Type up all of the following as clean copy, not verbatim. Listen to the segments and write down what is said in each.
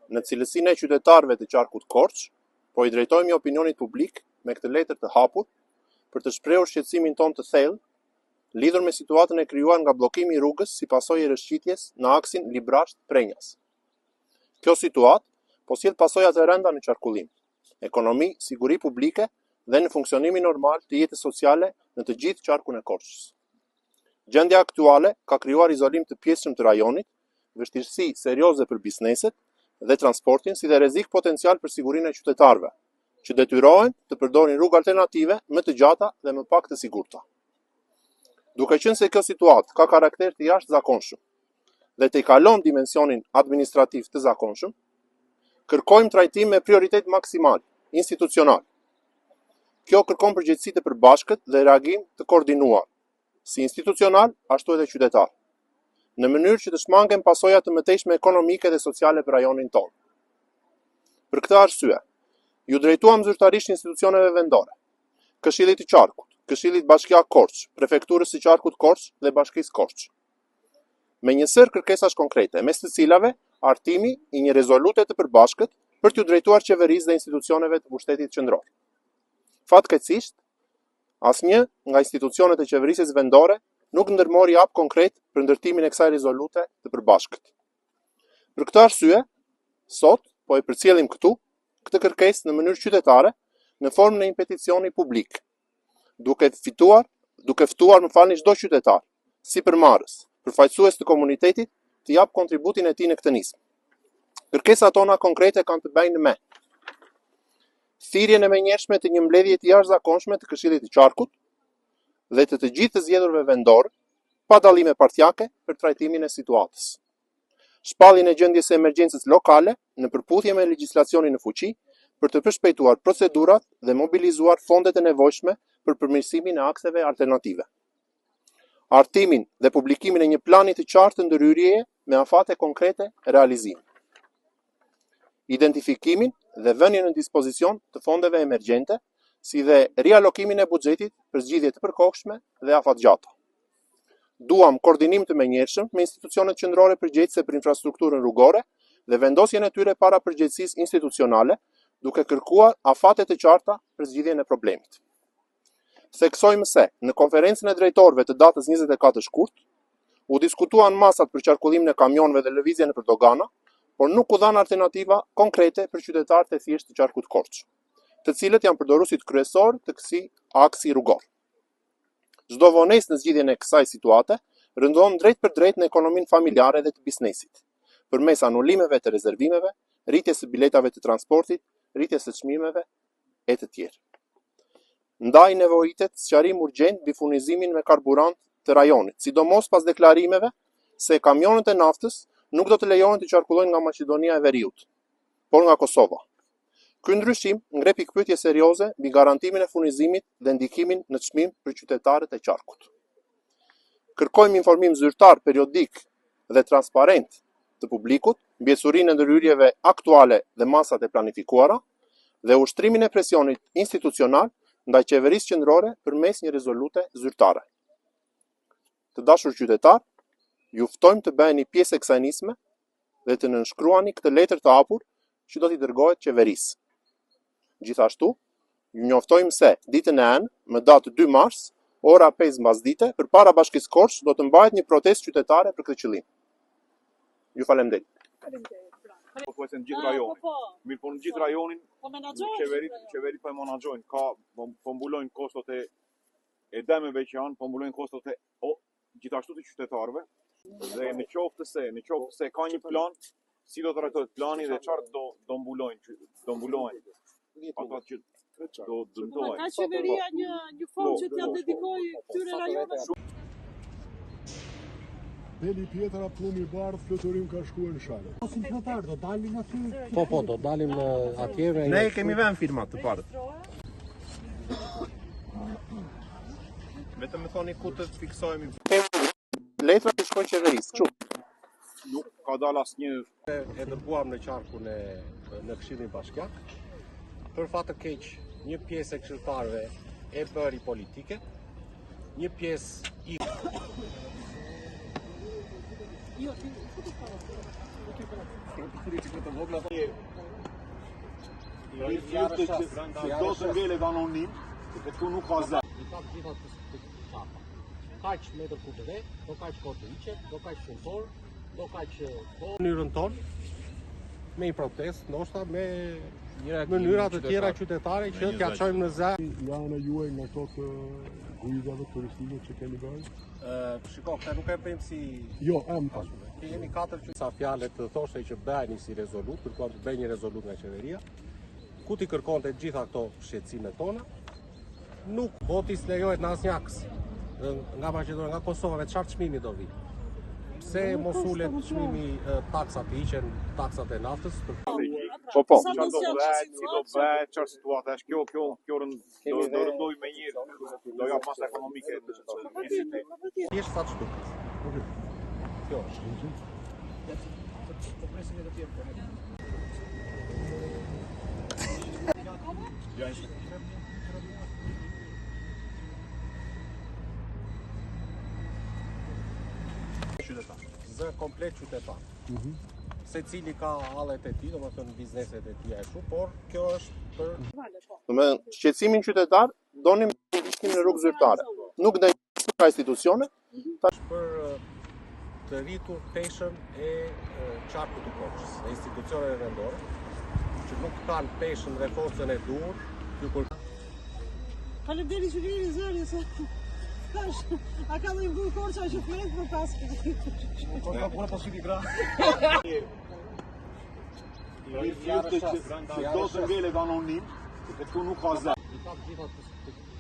Në cilësinë e qytetarëve të qarkut Korç, po i drejtojmë opinionit publik me këtë letër të hapur për të shprehur shqetësimin tonë të thellë lidhur me situatën e krijuar nga bllokimi i rrugës si pasojë e rrëshqitjes në aksin Librasht-Prenjas. Kjo situatë po sjell pasoja të rënda në qarkullim, ekonomi, siguri publike dhe në funksionimin normal të jetës sociale në të gjithë qarkun e Korçës. Gjendja aktuale ka krijuar izolim të pjesshëm të rajonit, vështirësi serioze për bizneset dhe transportin, si dhe rrezik potencial për sigurinë e qytetarëve, që detyrohen të përdorin rrugë alternative më të gjata dhe më pak të sigurta. Duke qenë se kjo situatë ka karakter të jashtëzakonshëm dhe të kalon dimensionin administrativ të zakonshëm, kërkojmë trajtim me prioritet maksimal, institucional. Kjo kërkon përgjegjësi të përbashkët dhe reagim të koordinuar, si institucional, ashtu edhe qytetar, në mënyrë që të shmangen pasojat të mëtejshme ekonomike dhe sociale për rajonin tonë. Për këtë arsye, ju drejtuam zyrtarisht institucioneve vendore, Këshillit të Qarkut, Këshillit Bashkiak Korç, Prefekturës së Qarkut Korç dhe Bashkisë Korç, me një sër kërkesash konkrete, mes të cilave artimi i një rezolute të përbashkët për t'ju drejtuar qeverisë dhe institucioneve të pushtetit qendror. Fatkeqësisht, asnjë nga institucionet e qeverisjes vendore nuk ndërmori hap konkret për ndërtimin e kësaj rezolute të përbashkët. Për këtë arsye, sot po e përcjellim këtu këtë kërkesë në mënyrë qytetare në formën e një peticioni publik, duke ftuar çdo qytetar, si përmarrës, përfaqësues të komunitetit, të jap kontributin e tij në këtë nismë. Kërkesat tona konkrete kanë të bëjnë me thirrjen e menjëhershme të një mbledhje të jashtëzakonshme të Këshillit të Qarkut dhe të gjithë të zgjedhurve vendor, pa dallime partijake për trajtimin e situatës. Shpalljen e gjendjes së emergjencës lokale në përputhje me legjislacionin në fuqi për të përshpejtuar procedurat dhe mobilizuar fondet e nevojshme për përmirësimin e akseve alternative. Artimin dhe publikimin e një plani të qartë të ndërhyrjeje me afate konkrete realizimi. Identifikimin dhe vënien në dispozicion të fondeve emergjente, si dhe rialokimin e buxhetit për zgjidhje të përkohshme dhe afatgjata. Duam koordinim të menjëhershëm me institucionet qendrore përgjegjëse për infrastrukturën rrugore dhe vendosjen e tyre para përgjegjësisë institucionale, duke kërkuar afate të qarta për zgjidhjen e problemit. Theksojmë se në konferencën e drejtorëve të datës 24 shkurt u diskutuan masat për qarkullimin e kamionëve dhe lëvizjen nëpër dogana, por nuk u dhanë alternativa konkrete për qytetarët e thjeshtë të qarkut Korç, të cilët janë përdoruesit kryesor të këtij aksi rrugor. Çdo vonesë në zgjidhjen e kësaj situate rëndon drejt për drejt në ekonominë familjare dhe të biznesit, përmes anulimeve të rezervimeve, rritjes së biletave të transportit, rritjes së çmimeve e të tjerë. Ndaj nevojitet sqarim urgjent mbi furnizimin me karburant të rajonit, sidomos pas deklarimeve se kamionët e naftës nuk do të lejohen të qarkullojnë nga Maqedonia e Veriut, por nga Kosova. Ky ndryshim ngre pikpyetje serioze mbi garantimin e furnizimit dhe ndikimin në çmim për qytetarët e qarkut. Kërkojmë informim zyrtar periodik dhe transparent të publikut mbi ecurinë e ndërhyrjeve aktuale dhe masat e planifikuara dhe ushtrimin e presionit institucional ndaj qeverisë qendrore përmes një rezolute zyrtare. Të dashur qytetar, ju ftojmë të bëheni pjesë e kësaj nisme dhe të nënshkruani këtë letër të hapur që do t'i dërgohet qeverisë. Gjithashtu, ju njoftojmë se ditën e ënë, më datë 2 mars, ora 5 mbasdite, përpara Bashkisë Korç do të mbahet një protestë qytetare për këtë qëllim. Ju faleminderit. Po thuaj se në gjithë rajonin. Mirë, po në gjithë rajonin qeverit po e menaxhojnë, po mbulojnë kostot e dëmeve që janë, po mbulojnë kostot e gjithashtu të qytetarëve. Dhe në qoftë se ka një plan, si do të trajtohet plani dhe çfarë do mbulojnë. Ata që do dëmtojnë. Ka qeveria një fond që t'ja dedikojë këtyre rajoneve. Deli Pjetra, plumi bardh, fluturim ka shkuar në shalë. Do dalim aty? Po, do dalim atjeve. Ne kemi vënë firmat të parë. Vetëm më thoni ku të fiksohemi. Letra të shkojnë qeverisë, kështu. Nuk ka dalë asnjë. E dërguam në qarkun në Këshillin Bashkiak. Për fat të keq, një pjesë e këshilltarëve e bëri politike, një pjesë i Jo, ti futu para. Do të ngelet anonim, se këtu nuk ka zë. I ka gjitha të çapa. Kaq metër kubive, do kaq kohë të hiqet, do kaq sensor, do kaq kohë. Mënyrën tonë me një protestë, ndoshta me mënyra të tjera qytetare që t'ja çojmë në zë. Nga ana juaj nga këto të guidave turistike që keni bërë? Shiko, këta nuk e bëjmë si... Jo, më pas. Jemi 4 që sa fjalët të thoshte që bëheni si rezolut, kërkon të bëjë një rezolut nga qeveria, ku ti kërkonte gjitha këto shqetësimet tona, nuk votis lejohet në asnjë aks nga Maqedonia, nga Kosova, çfarë çmimi do vi? Pse mos ulet çmimi taksat, hiqen taksat e naftës? Po. Çfarë do bëhet, si do bëhet, çfarë situata është kjo do rëndoj me njëri, do jap masa ekonomike të njësit. Thjesht sa ç'duket. Kjo është. Qytetar. Zë komplet qytetar. Secili ka hallet e tij, domethënë bizneset e tij ashtu, por kjo është për Domethënë, shqetësimin qytetar donim të ishim në rrugë zyrtare. Nuk ndaj ka institucione, për të rritur peshën e qarkut të Korçës, e institucioneve vendore, që nuk kanë peshën dhe forcën e dur, Faleminderit që vini zëri se tash a ka ndonjë burr Korça që flet për pas. Do të ngelet anonim, se këtu nuk ka zë. I ka gjitha të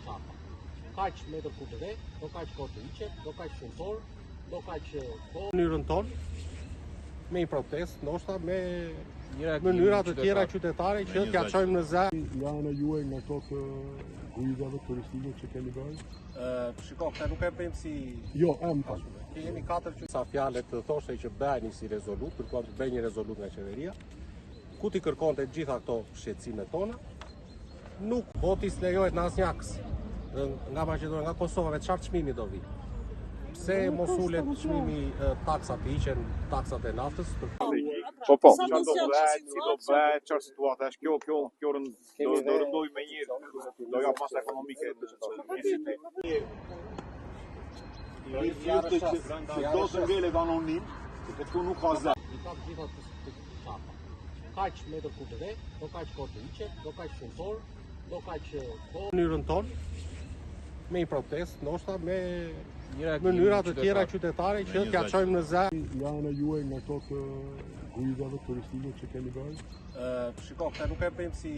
çapa. Kaq metër kubive, do kaq kohë të hiqet, do kaq sensor, do kaq kohë. Mënyrën tonë me një protestë, ndoshta me mënyra të tjera qytetare që t'ja çojmë në zë. Nga ana juaj nga këto të guidave turistike që keni bërë? Shiko, këta nuk e bëjmë si... Jo, më pas. Jemi 4 që sa fjalët të thoshte që bëheni si rezolut, kërkon të bëjë një rezolut nga qeveria, ku ti kërkonte gjitha këto shqetësimet tona, nuk votis lejohet në asnjë aks nga Maqedonia, nga Kosova, çfarë çmimi do vi? Pse mos ulet çmimi taksat, hiqen taksat e naftës? Po. Çfarë do bëhet, si do bëhet, çfarë situata është kjo do rëndoj me njëri, do jap masa ekonomike të njësit. Do të ngelet anonim, se këtu nuk ka zë. I ka gjitha të çapa. Kaq metër kubive, do kaq kohë të hiqet, do kaq sensor, do kaq kohë. Mënyrën tonë me një protestë, ndoshta me mënyra të tjera qytetare që t'ja çojmë në zë. Nga ana juaj nga këto të guidave turistike që keni bërë? Shiko, këta nuk e bëjmë si